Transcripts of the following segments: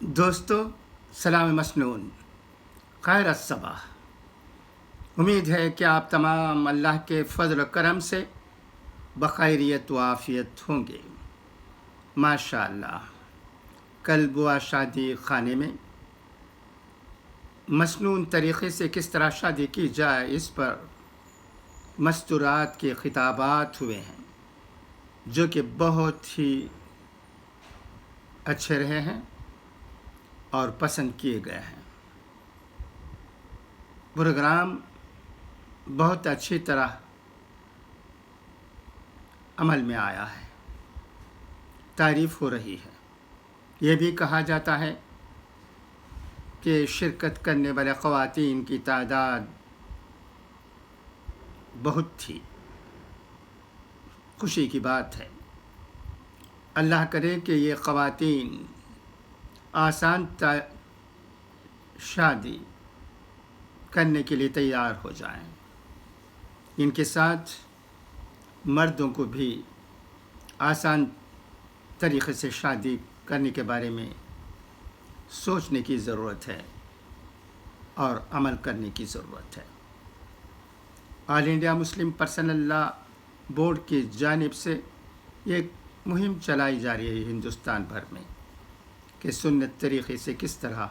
दोस्तों, सलाम मसनून, खैर अस्सबाह। उम्मीद है कि आप तमाम अल्लाह के फ़ज़ल व करम से बख़ैरियत व आफ़ियत होंगे। माशाअल्लाह, कल बुआ शादी खाने में मसनून तरीक़े से किस तरह शादी की जाए, इस पर मस्तूरात के ख़िताबात हुए हैं जो कि बहुत ही अच्छे रहे हैं और पसंद किए गए हैं। प्रोग्राम बहुत अच्छी तरह अमल में आया है, तारीफ़ हो रही है। ये भी कहा जाता है कि शिरकत करने वाले ख़वातीन की तादाद बहुत थी। खुशी की बात है। अल्लाह करे कि ये ख़वातीन आसान शादी करने के लिए तैयार हो जाएं। इनके साथ मर्दों को भी आसान तरीक़े से शादी करने के बारे में सोचने की ज़रूरत है और अमल करने की ज़रूरत है। All India Muslim personal law board की जानिब से एक मुहिम चलाई जा रही है हिंदुस्तान भर में कि सुन्नत तरीक़े से किस तरह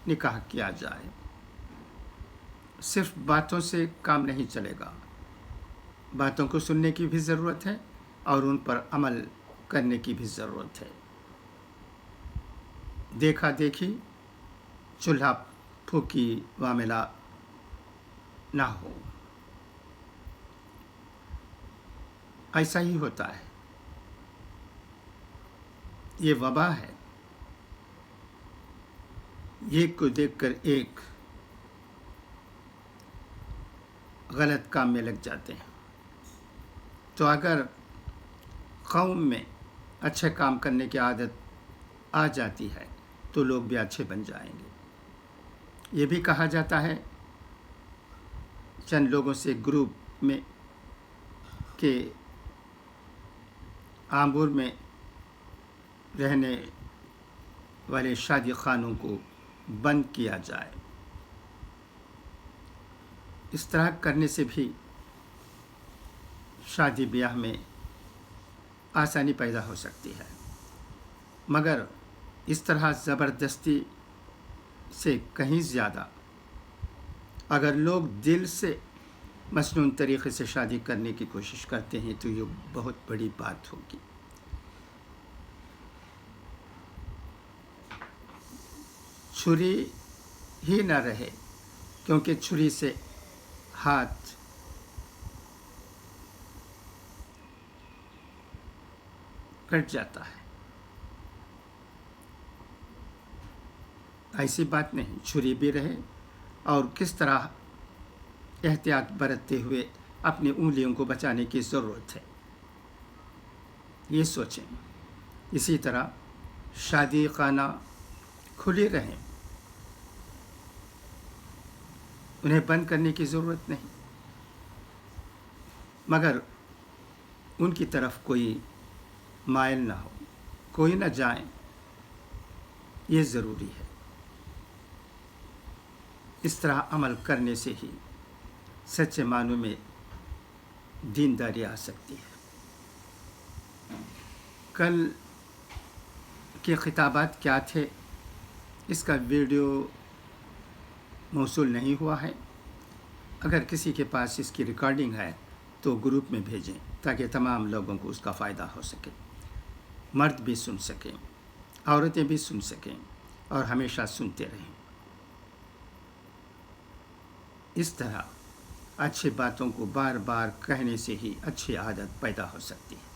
निकाह किया जाए। सिर्फ बातों से काम नहीं चलेगा, बातों को सुनने की भी ज़रूरत है और उन पर अमल करने की भी ज़रूरत है। देखा देखी, चूल्हा फूकी मामला ना हो। ऐसा ही होता है, ये वबा है। एक को देखकर एक गलत काम में लग जाते हैं। तो अगर कौम में अच्छे काम करने की आदत आ जाती है तो लोग भी अच्छे बन जाएंगे। ये भी कहा जाता है चंद लोगों से ग्रुप में कि आमूर में रहने वाले शादी खानों को बंद किया जाए। इस तरह करने से भी शादी ब्याह में आसानी पैदा हो सकती है, मगर इस तरह ज़बरदस्ती से कहीं ज़्यादा अगर लोग दिल से मसनून तरीक़े से शादी करने की कोशिश करते हैं तो ये बहुत बड़ी बात होगी। छुरी ही न रहे, क्योंकि छुरी से हाथ कट जाता है। ऐसी बात नहीं, छुरी भी रहे और किस तरह एहतियात बरतते हुए अपनी उंगलियों को बचाने की ज़रूरत है, ये सोचें। इसी तरह शादी खाना खुले रहें, उन्हें बंद करने की ज़रूरत नहीं, मगर उनकी तरफ कोई माइल ना हो, कोई ना जाए, ये ज़रूरी है। इस तरह अमल करने से ही सच्चे मानों में दीनदारी आ सकती है। कल के खिताबात क्या थे, इसका वीडियो मौसूल नहीं हुआ है। अगर किसी के पास इसकी रिकॉर्डिंग है तो ग्रुप में भेजें ताकि तमाम लोगों को उसका फ़ायदा हो सके। मर्द भी सुन सकें, औरतें भी सुन सकें और हमेशा सुनते रहें। इस तरह अच्छी बातों को बार बार कहने से ही अच्छी आदत पैदा हो सकती है।